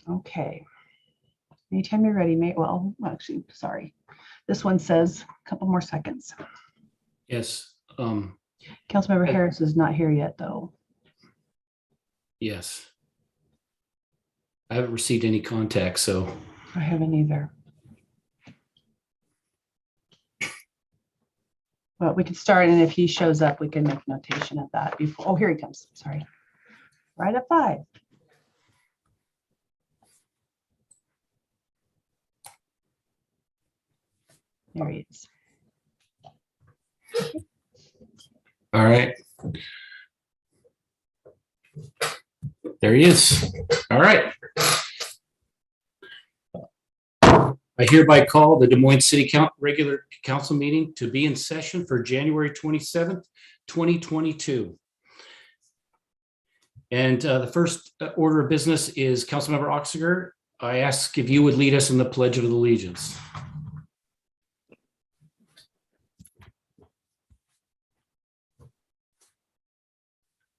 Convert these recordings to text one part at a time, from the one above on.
Okay. Anytime you're ready, mate. Well, actually, sorry. This one says a couple more seconds. Yes. Councilmember Harris is not here yet, though. Yes. I haven't received any contact, so. I haven't either. Well, we could start, and if he shows up, we can make notation of that before. Oh, here he comes. Sorry. Right at 5. There he is. All right. There he is. All right. I hereby call the Des Moines City regular council meeting to be in session for January 27th, 2022. And the first order of business is Councilmember Oxiger. I ask if you would lead us in the Pledge of Allegiance.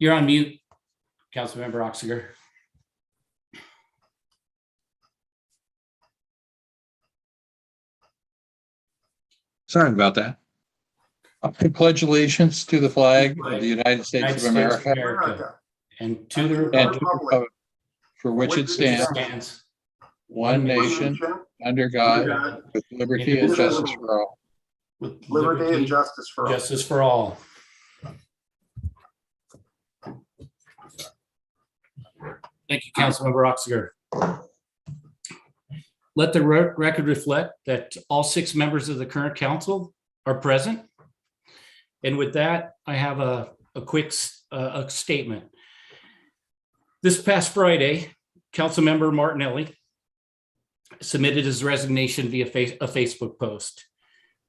You're on mute, Councilmember Oxiger. Sorry about that. I pledge allegiance to the flag of the United States of America and to the and republic to the republic for which it stands, one nation, under God, with liberty and justice for all. With liberty and justice for all. Justice for all. Thank you, Councilmember Oxiger. Let the record reflect that all 6 members of the current council are present. And with that, I have a quick statement. This past Friday, Councilmember Martinelli submitted his resignation via a Facebook post.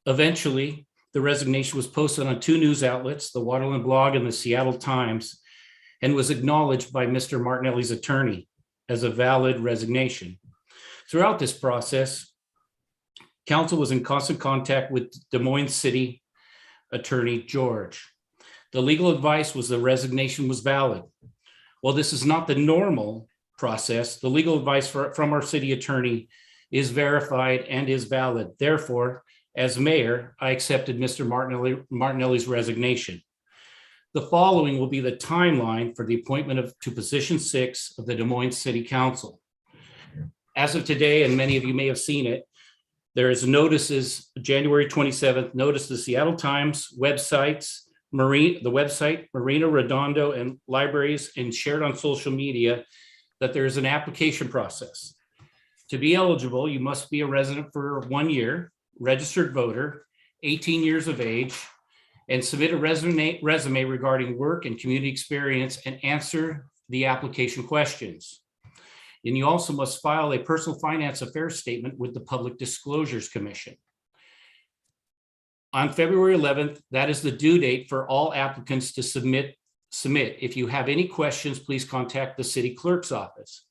Eventually, the resignation was posted on 2 news outlets, the Waterland Blog and the Seattle Times, and was acknowledged by Mr. Martinelli's attorney as a valid resignation. Throughout this process, council was in constant contact with Des Moines City Attorney George. The legal advice was the resignation was valid. While this is not the normal process, the legal advice from our city attorney is verified and is valid. Therefore, as mayor, I accepted Mr. Martinelli's resignation. The following will be the timeline for the appointment to position 6 of the Des Moines City Council. As of today, and many of you may have seen it, there is notices, January 27th, notice the Seattle Times websites, the website, Marina Redondo, and libraries, and shared on social media that there is an application process. To be eligible, you must be a resident for 1 year, registered voter, 18 years of age, and submit a resume regarding work and community experience and answer the application questions. And you also must file a personal finance affairs statement with the Public Disclosures Commission. On February 11th, that is the due date for all applicants to submit. If you have any questions, please contact the city clerk's office.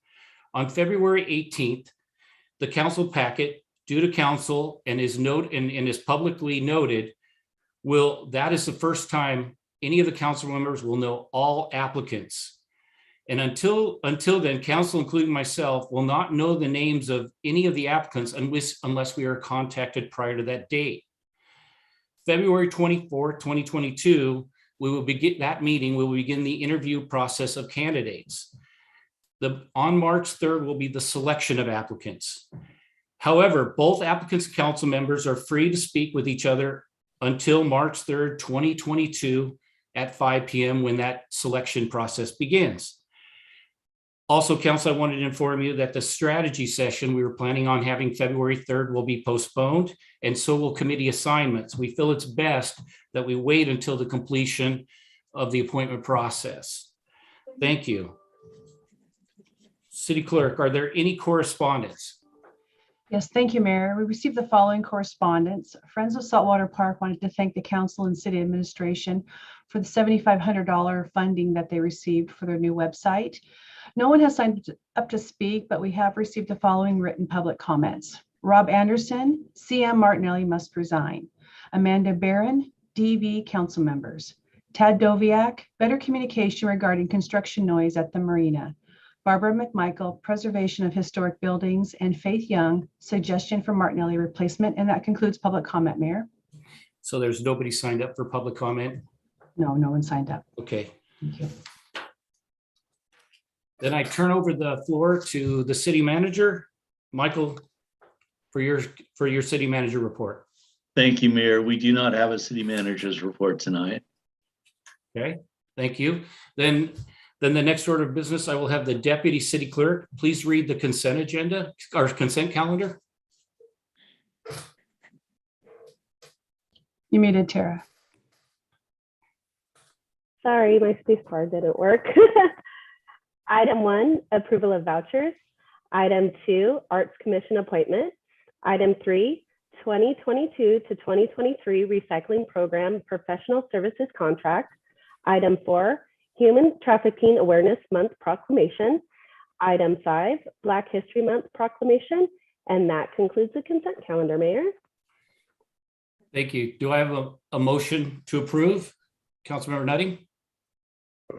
On February 18th, the council packet due to council and is publicly noted that is the first time any of the council members will know all applicants. And until then, council, including myself, will not know the names of any of the applicants unless we are contacted prior to that date. February 24th, 2022, we will begin the interview process of candidates. On March 3rd will be the selection of applicants. However, both applicants and council members are free to speak with each other until March 3rd, 2022 at 5 p.m. when that selection process begins. Also, council, I wanted to inform you that the strategy session we were planning on having February 3rd will be postponed, and so will committee assignments. We feel it's best that we wait until the completion of the appointment process. Thank you. City Clerk, are there any correspondence? Yes, thank you, Mayor. We received the following correspondence. Friends of Saltwater Park wanted to thank the council and city administration for the $7,500 funding that they received for their new website. No one has signed up to speak, but we have received the following written public comments. Rob Anderson, CM Martinelli must resign. Amanda Barron, DV council members. Tad Doviak, better communication regarding construction noise at the marina. Barbara McMichael, Preservation of Historic Buildings, and Faith Young, Suggestion for Martinelli Replacement. And that concludes public comment, Mayor. So there's nobody signed up for public comment? No, no one signed up. Okay. Thank you. Then I turn over the floor to the city manager, Michael, for your city manager report. Thank you, Mayor. We do not have a city manager's report tonight. Okay, thank you. Then the next order of business, I will have the deputy city clerk. Please read the consent agenda or consent calendar. You muted, Tara. Sorry, my space bar didn't work. Item 1, approval of vouchers. Item 2, Arts Commission appointment. Item 3, 2022 to 2023 Recycling Program Professional Services Contract. Item 4, Human Trafficking Awareness Month Proclamation. Item 5, Black History Month Proclamation. And that concludes the consent calendar, Mayor. Thank you. Do I have a motion to approve? Councilmember Nutting?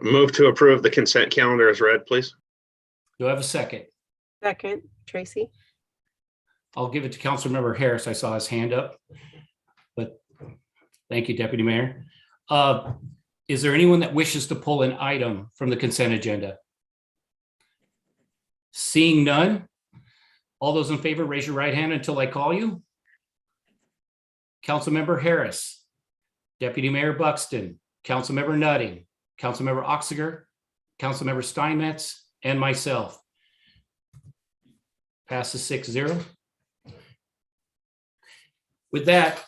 Move to approve the consent calendar as read, please. Do I have a second? Second, Tracy. I'll give it to Councilmember Harris. I saw his hand up, but thank you, Deputy Mayor. Is there anyone that wishes to pull an item from the consent agenda? Seeing none, all those in favor, raise your right hand until I call you. Councilmember Harris, Deputy Mayor Buxton, Councilmember Nutting, Councilmember Oxiger, Councilmember Steinmetz, and myself. Passes 6-0. With that,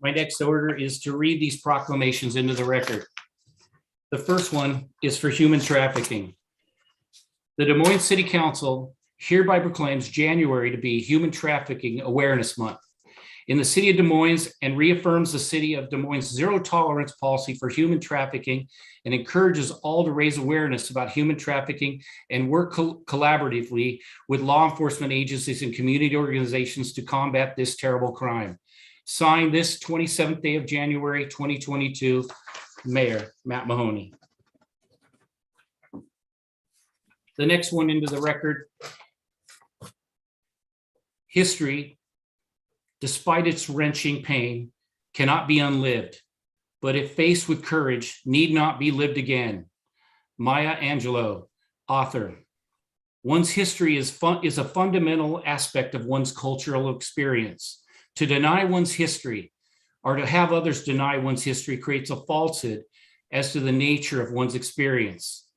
my next order is to read these proclamations into the record. The first one is for human trafficking. The Des Moines City Council hereby proclaims January to be Human Trafficking Awareness Month in the city of Des Moines and reaffirms the city of Des Moines' zero tolerance policy for human trafficking and encourages all to raise awareness about human trafficking and work collaboratively with law enforcement agencies and community organizations to combat this terrible crime. Signed this 27th day of January, 2022, Mayor Matt Mahoney. The next one into the record. History, despite its wrenching pain, cannot be unlived, but if faced with courage, need not be lived again. Maya Angelou, author. One's history is a fundamental aspect of one's cultural experience. To deny one's history or to have others deny one's history creates a falsehood as to the nature of one's experience.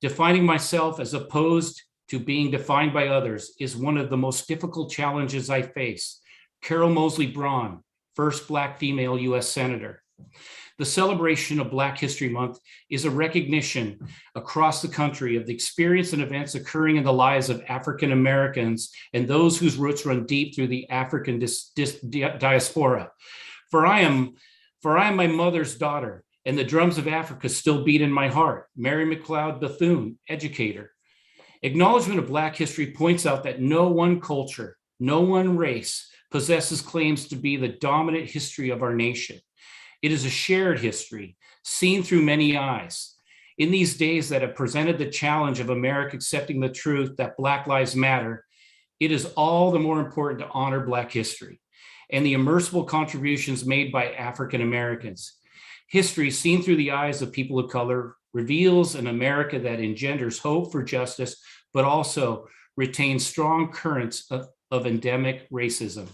Defining myself as opposed to being defined by others is one of the most difficult challenges I face. Carol Moseley Braun, first Black female US Senator. The celebration of Black History Month is a recognition across the country of the experience and events occurring in the lives of African Americans and those whose roots run deep through the African diaspora. For I am my mother's daughter, and the drums of Africa still beat in my heart. Mary McLeod Bethune, educator. Acknowledgement of Black history points out that no one culture, no one race possesses claims to be the dominant history of our nation. It is a shared history, seen through many eyes. In these days that have presented the challenge of America accepting the truth that Black lives matter, it is all the more important to honor Black history and the immersible contributions made by African Americans. History seen through the eyes of people of color reveals an America that engenders hope for justice, but also retains strong currents of endemic racism.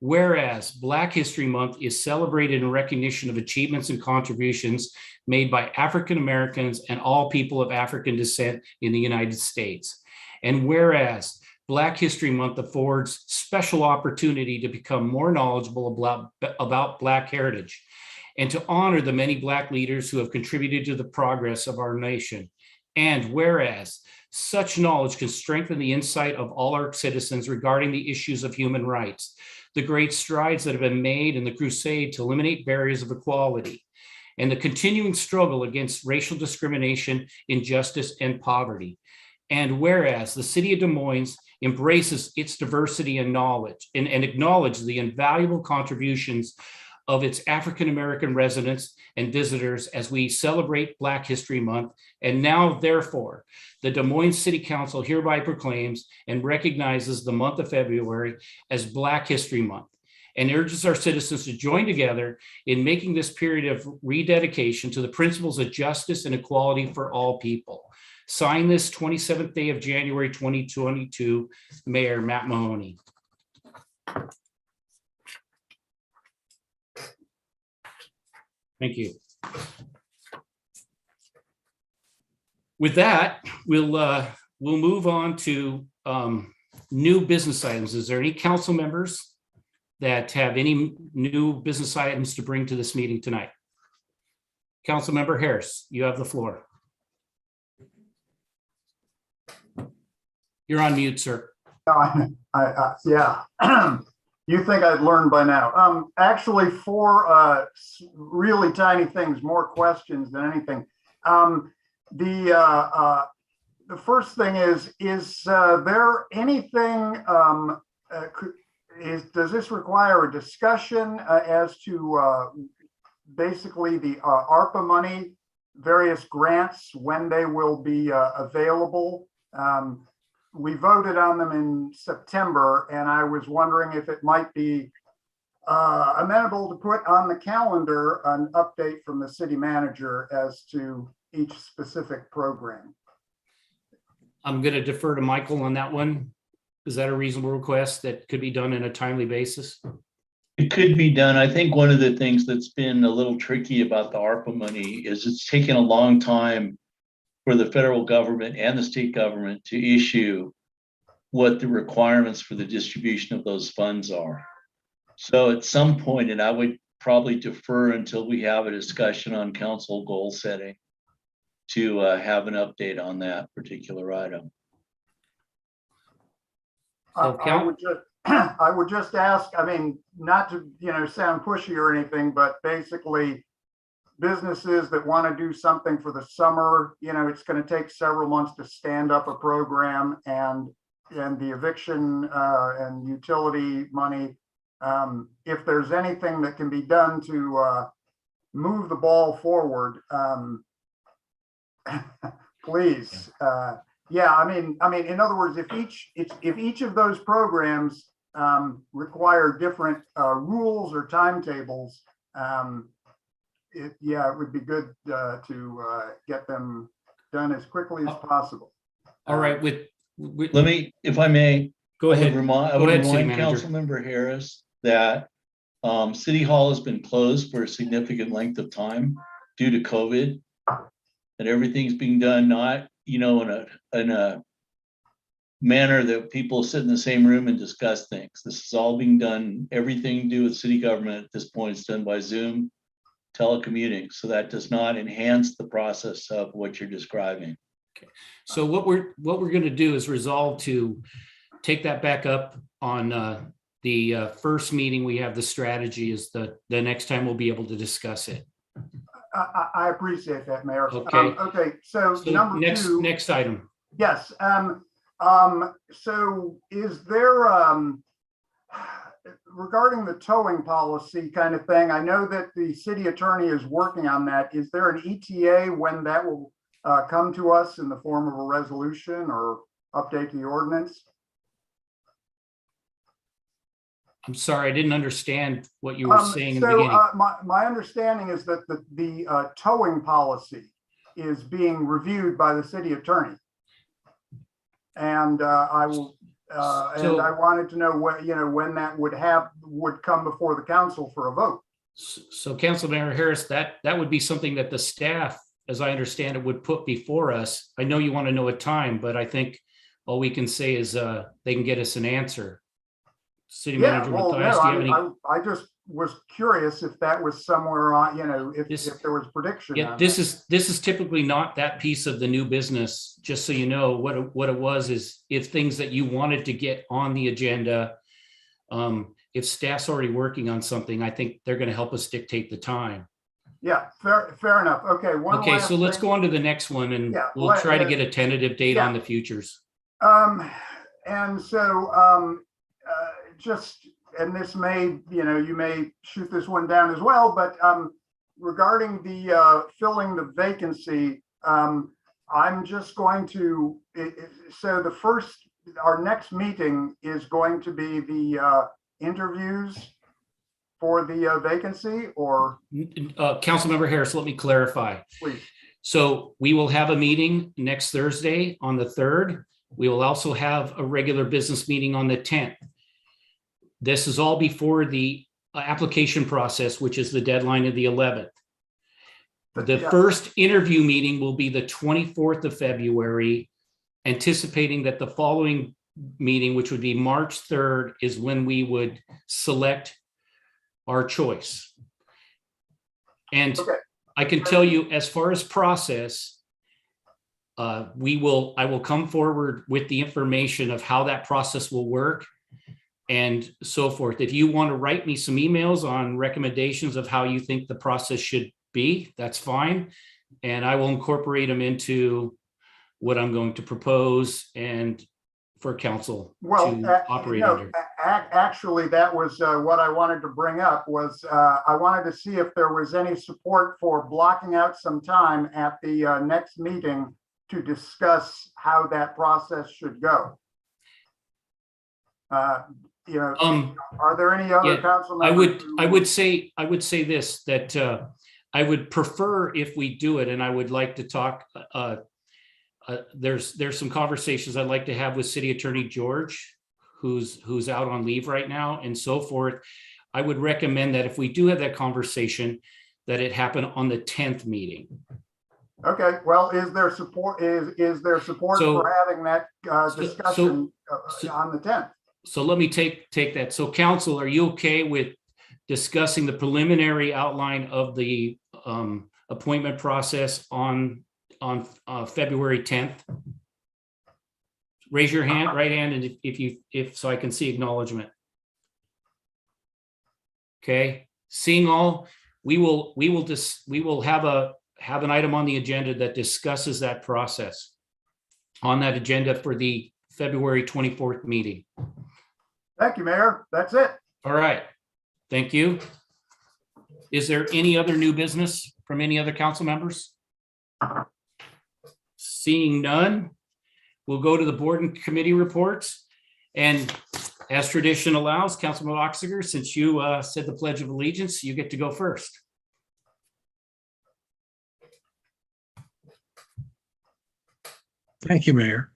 Whereas Black History Month is celebrated in recognition of achievements and contributions made by African Americans and all people of African descent in the United States. And whereas Black History Month affords special opportunity to become more knowledgeable about Black heritage and to honor the many Black leaders who have contributed to the progress of our nation. And whereas such knowledge can strengthen the insight of all our citizens regarding the issues of human rights, the great strides that have been made in the crusade to eliminate barriers of equality, and the continuing struggle against racial discrimination, injustice, and poverty. And whereas the city of Des Moines embraces its diversity and knowledge and acknowledges the invaluable contributions of its African-American residents and visitors as we celebrate Black History Month. And now, therefore, the Des Moines City Council hereby proclaims and recognizes the month of February as Black History Month and urges our citizens to join together in making this period of rededication to the principles of justice and equality for all people. Sign this 27th day of January 2022, Mayor Matt Mahoney. Thank you. With that, we'll move on to new business items. Is there any council members that have any new business items to bring to this meeting tonight? Councilmember Harris, you have the floor. You're on mute, sir. Yeah. You think I'd learned by now. Actually, four really tiny things, more questions than anything. The first thing is there anything, does this require a discussion as to basically the ARPA money, various grants, when they will be available? We voted on them in September, and I was wondering if it might be amenable to put on the calendar an update from the city manager as to each specific program. I'm going to defer to Michael on that one. Is that a reasonable request that could be done in a timely basis? It could be done. I think one of the things that's been a little tricky about the ARPA money is it's taken a long time for the federal government and the state government to issue what the requirements for the distribution of those funds are. So at some point, and I would probably defer until we have a discussion on council goal setting to have an update on that particular item. I would just ask, I mean, not to sound pushy or anything, but basically businesses that want to do something for the summer, it's going to take several months to stand up a program, and the eviction and utility money. If there's anything that can be done to move the ball forward, please. Yeah, I mean, in other words, if each of those programs require different rules or timetables, it would be good to get them done as quickly as possible. All right, let me, if I may, go ahead. I would remind Councilmember Harris that City Hall has been closed for a significant length of time due to COVID, and everything's being done not in a manner that people sit in the same room and discuss things. This is all being done, everything to do with city government at this point is done by Zoom telecommuting, so that does not enhance the process of what you're describing. Okay. So what we're going to do is resolve to take that back up on the first meeting we have. The strategy is the next time we'll be able to discuss it. I appreciate that, Mayor. Okay. Okay. So number two. Next item. Yes. So is there regarding the towing policy kind of thing? I know that the city attorney is working on that. Is there an ETA when that will come to us in the form of a resolution or update to the ordinance? I'm sorry, I didn't understand what you were saying in the beginning. My understanding is that the towing policy is being reviewed by the city attorney, and I will. And I wanted to know what when that would come before the council for a vote. So, Councilmember Harris, that would be something that the staff, as I understand it, would put before us. I know you want to know a time, but I think all we can say is they can get us an answer. City Manager Matthias, do you have any? I just was curious if that was somewhere on, if there was prediction. Yeah, this is typically not that piece of the new business. Just so you know, what it was is if things that you wanted to get on the agenda, if staff's already working on something, I think they're going to help us dictate the time. Yeah, fair enough. Okay. Okay, so let's go on to the next one, and we'll try to get a tentative date on the futures. And so just and this may, you may shoot this one down as well, but regarding the filling the vacancy, I'm just going to, so our next meeting is going to be the interviews for the vacancy, or? Councilmember Harris, let me clarify. Please. So we will have a meeting next Thursday on the 3rd. We will also have a regular business meeting on the 10th. This is all before the application process, which is the deadline of the 11th. The first interview meeting will be the 24th of February, anticipating that the following meeting, which would be March 3rd, is when we would select our choice. And Okay. I can tell you, as far as process, I will come forward with the information of how that process will work and so forth. If you want to write me some emails on recommendations of how you think the process should be, that's fine. And I will incorporate them into what I'm going to propose and for council to operate under. Actually, that was what I wanted to bring up was I wanted to see if there was any support for blocking out some time at the next meeting to discuss how that process should go. Are there any other council members? I would say this, that I would prefer if we do it, and I would like to talk. There's some conversations I'd like to have with City Attorney George, who's out on leave right now, and so forth. I would recommend that if we do have that conversation, that it happen on the 10th meeting. Okay, well, is there support? Is there support for having that discussion on the 10th? So let me take that. So council, are you okay with discussing the preliminary outline of the appointment process on February 10th? Raise your hand, right hand, and if so I can see acknowledgement. Okay, seeing all, we will have an item on the agenda that discusses that process on that agenda for the February 24th meeting. Thank you, Mayor. That's it. All right. Thank you. Is there any other new business from any other council members? Seeing none, we'll go to the board and committee reports. And as tradition allows, Councilman Oxiger, since you said the Pledge of Allegiance, you get to go first. Thank you, Mayor.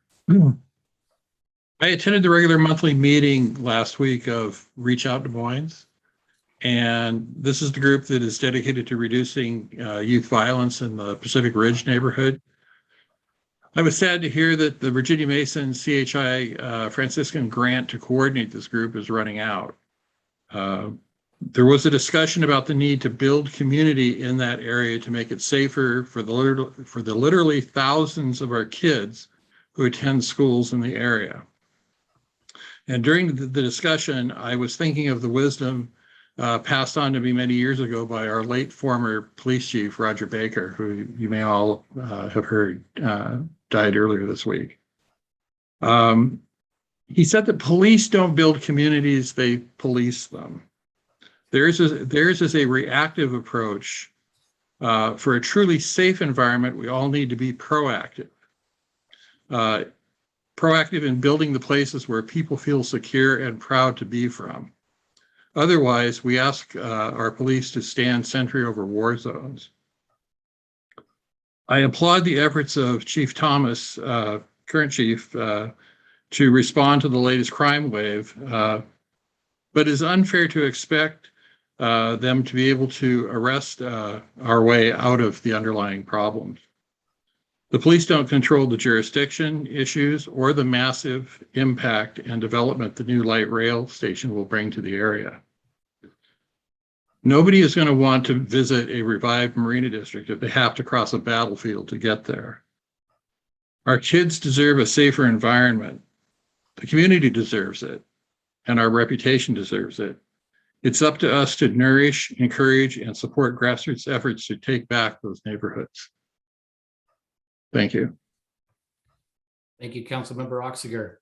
I attended the regular monthly meeting last week of Reach Out to Moines. And this is the group that is dedicated to reducing youth violence in the Pacific Ridge neighborhood. I was sad to hear that the Virginia Mason CHI Franciscan grant to coordinate this group is running out. There was a discussion about the need to build community in that area to make it safer for the literally thousands of our kids who attend schools in the area. And during the discussion, I was thinking of the wisdom passed on to me many years ago by our late former police chief, Roger Baker, who you may all have heard died earlier this week. He said that police don't build communities, they police them. Theirs is a reactive approach. For a truly safe environment, we all need to be proactive. Proactive in building the places where people feel secure and proud to be from. Otherwise, we ask our police to stand sentry over war zones. I applaud the efforts of Chief Thomas, current chief, to respond to the latest crime wave, but it's unfair to expect them to be able to arrest our way out of the underlying problems. The police don't control the jurisdiction issues or the massive impact and development the new light rail station will bring to the area. Nobody is going to want to visit a revived marina district if they have to cross a battlefield to get there. Our kids deserve a safer environment. The community deserves it, and our reputation deserves it. It's up to us to nourish, encourage, and support grassroots efforts to take back those neighborhoods. Thank you. Thank you, Councilmember Oxiger.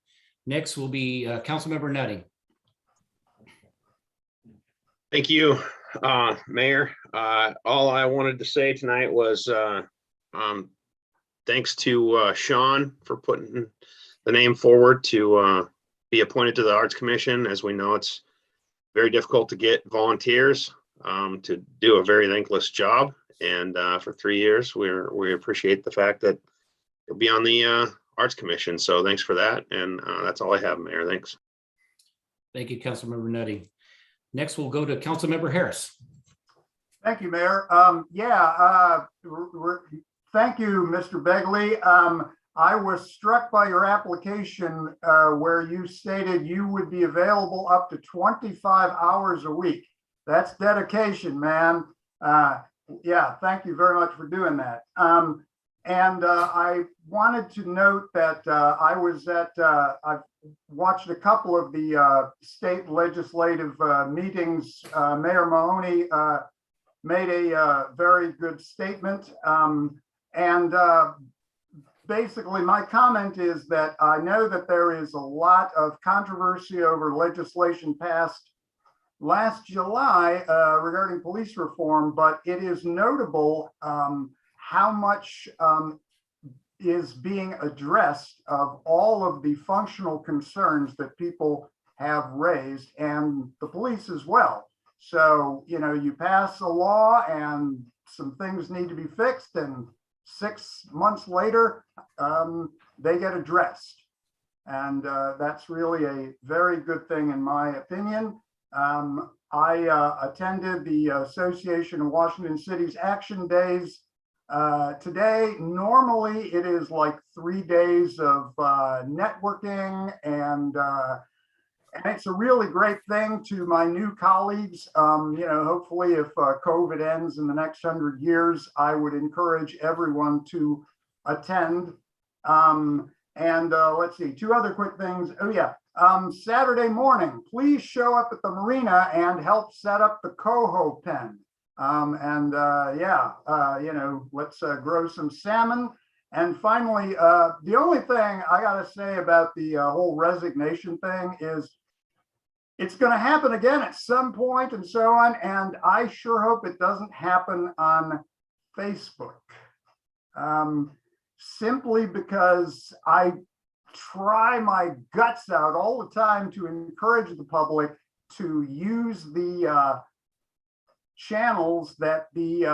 Next will be Councilmember Nutting. Thank you, Mayor. All I wanted to say tonight was thanks to Sean for putting the name forward to be appointed to the Arts Commission. As we know, it's very difficult to get volunteers to do a very thankless job. And for 3 years, we appreciate the fact that you'll be on the Arts Commission. So thanks for that. And that's all I have, Mayor. Thanks. Thank you, Councilmember Nutting. Next, we'll go to Councilmember Harris. Thank you, Mayor. Thank you, Mr. Begley. I was struck by your application where you stated you would be available up to 25 hours a week. That's dedication, man. Yeah, thank you very much for doing that. I wanted to note that I've watched a couple of the state legislative meetings. Mayor Mahoney made a very good statement. Basically, my comment is that I know that there is a lot of controversy over legislation passed last July regarding police reform, but it is notable how much is being addressed of all of the functional concerns that people have raised, and the police as well. So, you know, you pass a law and some things need to be fixed, and 6 months later, they get addressed. And that's really a very good thing in my opinion. I attended the Association of Washington Cities Action Days today. Normally it is like 3 days of networking, and it's a really great thing to my new colleagues. You know, hopefully if COVID ends in the next 100 years, I would encourage everyone to attend. Let's see, 2 other quick things. Oh yeah, Saturday morning, please show up at the marina and help set up the coho pen. You know, let's grow some salmon. And finally, the only thing I gotta say about the whole resignation thing is it's going to happen again at some point and so on. And I sure hope it doesn't happen on Facebook. Simply because I try my guts out all the time to encourage the public to use the channels that the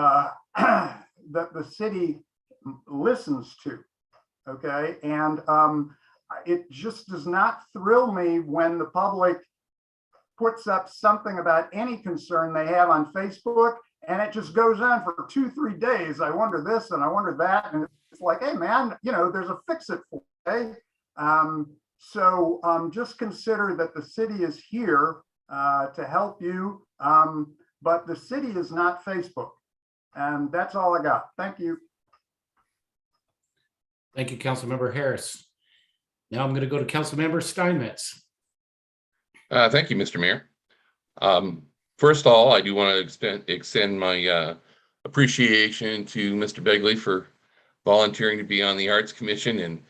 city listens to. Okay, and it just does not thrill me when the public puts up something about any concern they have on Facebook, and it just goes on for 2-3 days. I wonder this and I wonder that, and it's like, hey man, you know, there's a fix it for you. Just consider that the city is here to help you, but the city is not Facebook. And that's all I got. Thank you. Thank you, Councilmember Harris. Now I'm going to go to Councilmember Steinmetz. Thank you, Mr. Mayor. First of all, I do want to extend my appreciation to Mr. Begley for volunteering to be on the Arts Commission, and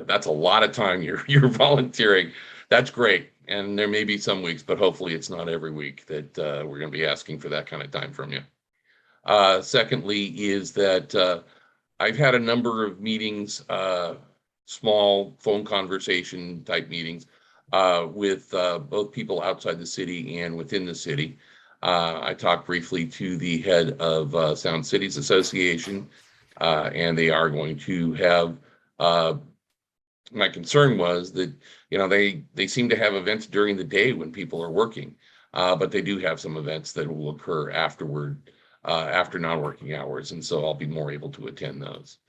that's a lot of time you're volunteering. That's great, and there may be some weeks, but hopefully it's not every week that we're going to be asking for that kind of time from you. Secondly, is that I've had a number of meetings, small phone conversation type meetings with both people outside the city and within the city. I talked briefly to the head of Sound Cities Association, and they are going to have, my concern was that, you know, they seem to have events during the day when people are working, but they do have some events that will occur afterward, after non-working hours, and so I'll be more able to attend those.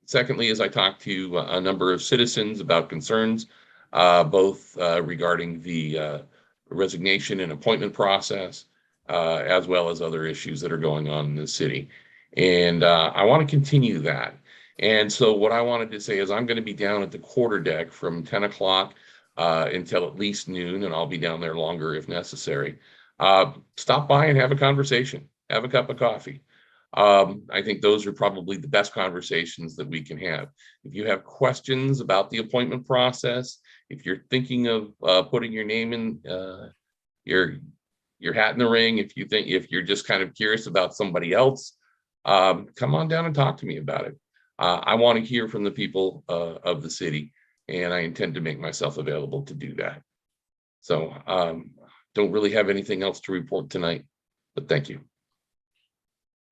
Secondly, as I talked to a number of citizens about concerns, both regarding the resignation and appointment process, as well as other issues that are going on in the city. And I want to continue that. And so what I wanted to say is I'm going to be down at the quarterdeck from 10 o'clock until at least noon, and I'll be down there longer if necessary. Stop by and have a conversation, have a cup of coffee. I think those are probably the best conversations that we can have. If you have questions about the appointment process, if you're thinking of putting your name in your hat in the ring, if you're just kind of curious about somebody else, come on down and talk to me about it. I want to hear from the people of the city, and I intend to make myself available to do that. So don't really have anything else to report tonight, but thank you.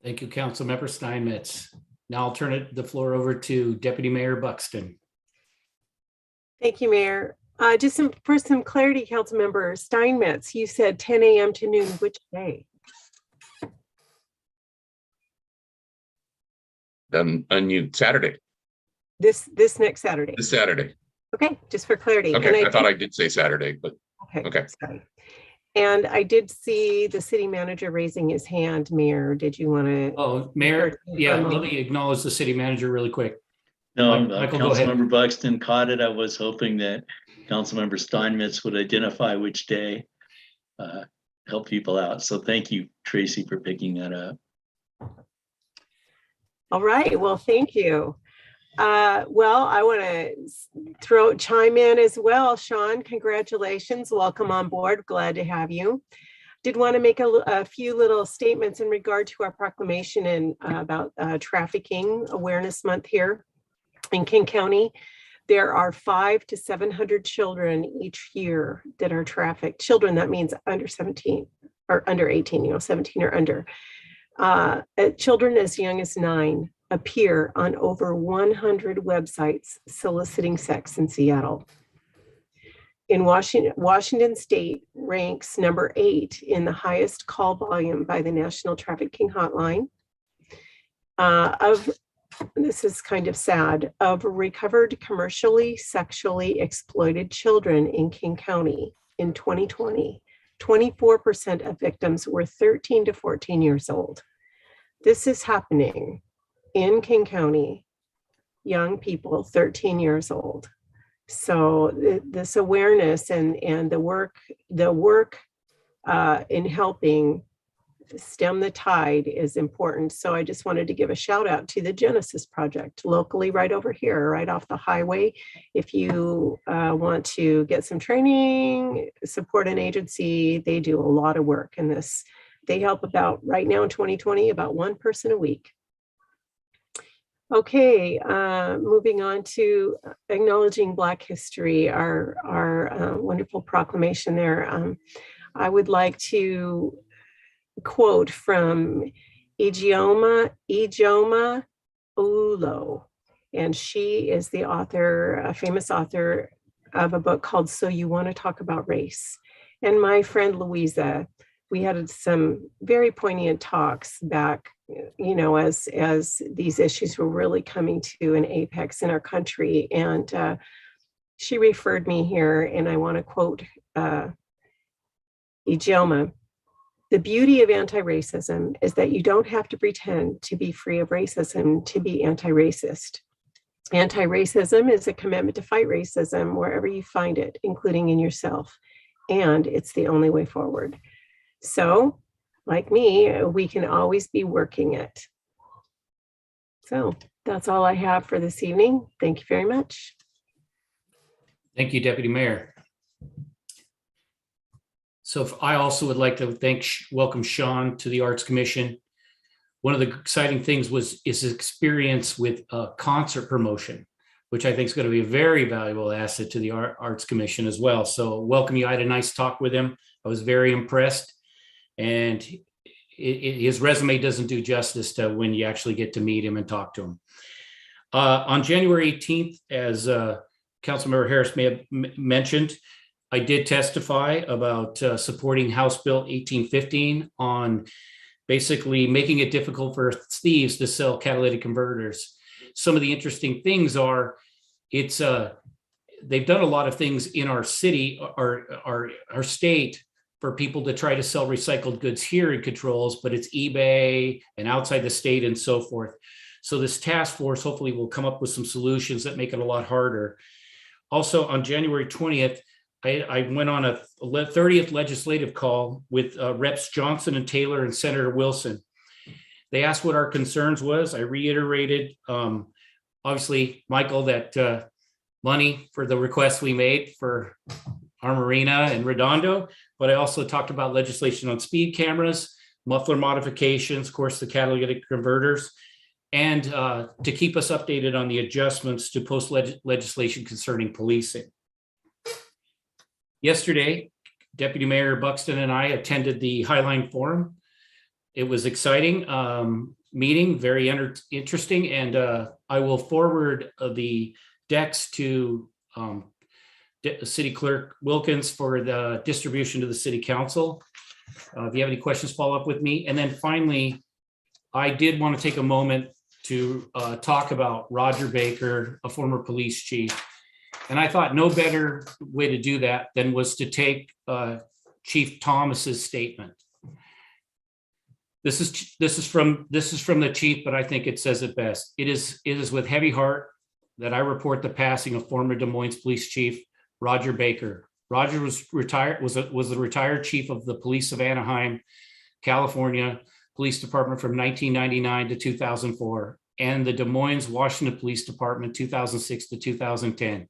Thank you, Councilmember Steinmetz. Now I'll turn the floor over to Deputy Mayor Buxton. Thank you, Mayor. Just for some clarity, Councilmember Steinmetz, you said 10 a.m. to noon, which day? Then unmute Saturday. This next Saturday. This Saturday. Okay, just for clarity. Okay, I thought I did say Saturday, but okay. Sorry. And I did see the city manager raising his hand. Mayor, did you want to? Oh, Mayor, yeah, let me acknowledge the city manager really quick. No, Michael, go ahead. Councilmember Buxton caught it. I was hoping that Councilmember Steinmetz would identify which day, help people out. So thank you, Tracy, for picking that up. All right, well, thank you. Well, I want to chime in as well. Sean, congratulations. Welcome on board. Glad to have you. Did want to make a few little statements in regard to our proclamation and about Trafficking Awareness Month here in King County. There are 500 to 700 children each year that are trafficked. Children, that means under 17 or under 18, 17 or under. Children as young as 9 appear on over 100 websites soliciting sex in Seattle. In Washington State ranks number 8 in the highest call volume by the National Trafficking Hotline. This is kind of sad, of recovered commercially sexually exploited children in King County in 2020, 24% of victims were 13 to 14 years old. This is happening in King County, young people 13 years old. So this awareness and the work in helping stem the tide is important. So I just wanted to give a shout out to the Genesis Project locally right over here, right off the highway. If you want to get some training, support an agency, they do a lot of work in this. They help about, right now in 2020, about 1 person a week. Okay, moving on to acknowledging Black history, our wonderful proclamation there. I would like to quote from Ijeoma Oluo, and she is the author, a famous author of a book called So You Want to Talk About Race. And my friend Louisa, we had some very poignant talks back, as these issues were really coming to an apex in our country. And she referred me here, and I want to quote Ijeoma. The beauty of anti-racism is that you don't have to pretend to be free of racism to be anti-racist. Anti-racism is a commitment to fight racism wherever you find it, including in yourself. And it's the only way forward. So, like me, we can always be working it. So that's all I have for this evening. Thank you very much. Thank you, Deputy Mayor. So I also would like to welcome Sean to the Arts Commission. One of the exciting things is his experience with concert promotion, which I think is going to be a very valuable asset to the Arts Commission as well. So welcome you. I had a nice talk with him. I was very impressed. And his resume doesn't do justice to when you actually get to meet him and talk to him. On January 18th, as Councilmember Harris may have mentioned, I did testify about supporting House Bill 1815 on basically making it difficult for thieves to sell catalytic converters. Some of the interesting things are, they've done a lot of things in our city, our state, for people to try to sell recycled goods here in controls, but it's eBay and outside the state and so forth. So this task force hopefully will come up with some solutions that make it a lot harder. Also on January 20th, I went on a 30th legislative call with Reps Johnson and Taylor and Senator Wilson. They asked what our concerns was. I reiterated, obviously, Michael, that money for the requests we made for our marina and Redondo, but I also talked about legislation on speed cameras, muffler modifications, of course, the catalytic converters, and to keep us updated on the adjustments to post legislation concerning policing. Yesterday, Deputy Mayor Buxton and I attended the Highline Forum. It was exciting meeting, very interesting, and I will forward the decks to City Clerk Wilkins for the distribution to the City Council. If you have any questions, follow up with me. And then finally, I did want to take a moment to talk about Roger Baker, a former police chief. And I thought no better way to do that than was to take Chief Thomas's statement. This is from the chief, but I think it says it best. It is with heavy heart that I report the passing of former Des Moines Police Chief Roger Baker. Roger was the retired chief of the Police of Anaheim, California Police Department from 1999 to 2004, and the Des Moines, Washington Police Department 2006 to 2010.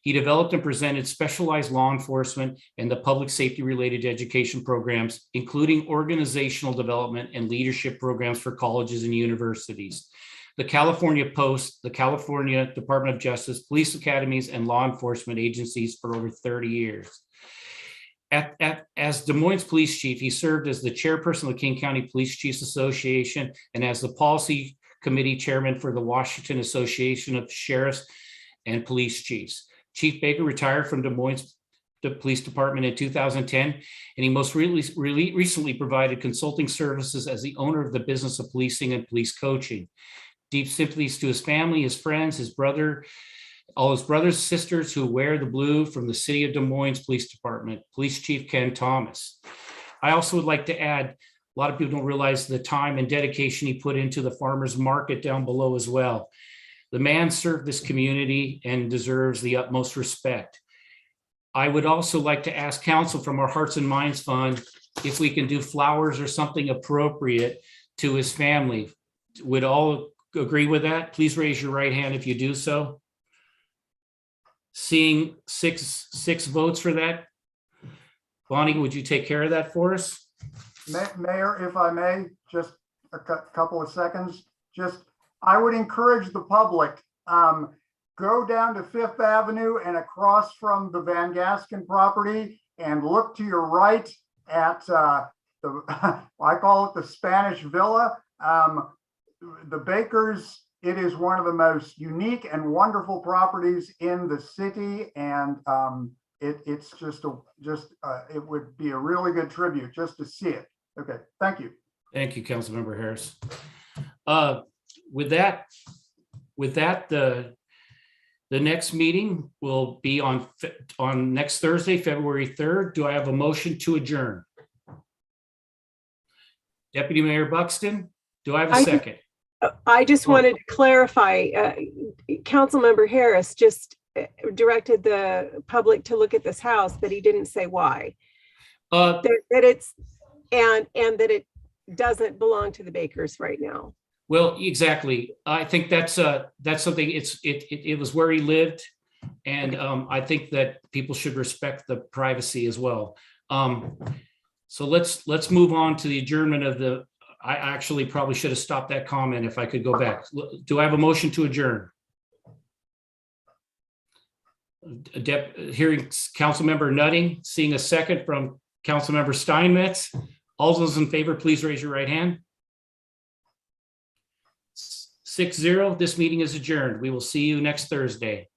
He developed and presented specialized law enforcement and the public safety related education programs, including organizational development and leadership programs for colleges and universities, the California Post, the California Department of Justice, police academies, and law enforcement agencies for over 30 years. As Des Moines Police Chief, he served as the chairperson of the King County Police Chiefs Association and as the policy committee chairman for the Washington Association of Sheriffs and Police Chiefs. Chief Baker retired from Des Moines Police Department in 2010, and he most recently provided consulting services as the owner of the business of policing and police coaching. Deep sympathies to his family, his friends, his brother, all his brothers, sisters who wear the blue from the City of Des Moines Police Department, Police Chief Ken Thomas. I also would like to add, a lot of people don't realize the time and dedication he put into the farmers market down below as well. The man served this community and deserves the utmost respect. I would also like to ask council from our Hearts and Minds Fund if we can do flowers or something appropriate to his family. Would all agree with that? Please raise your right hand if you do so. Seeing six votes for that. Bonnie, would you take care of that for us? Mayor, if I may, just a couple of seconds. I would encourage the public, go down to Fifth Avenue and across from the Van Gaskin property and look to your right at I call it the Spanish Villa. The Bakers, it is one of the most unique and wonderful properties in the city, and it's just it would be a really good tribute just to see it. Okay, thank you. Thank you, Councilmember Harris. With that, the next meeting will be on next Thursday, February 3rd. Do I have a motion to adjourn? Deputy Mayor Buxton, do I have a second? I just wanted to clarify, Councilmember Harris just directed the public to look at this house, but he didn't say why. That it's and that it doesn't belong to the Bakers right now. Well, exactly. I think that's something. It was where he lived, and I think that people should respect the privacy as well. So let's move on to the adjournment of the. I actually probably should have stopped that comment if I could go back. Do I have a motion to adjourn? Hearing Councilmember Nutting, seeing a second from Councilmember Steinmetz. All those in favor, please raise your right hand. 6-0, this meeting is adjourned. We will see you next Thursday.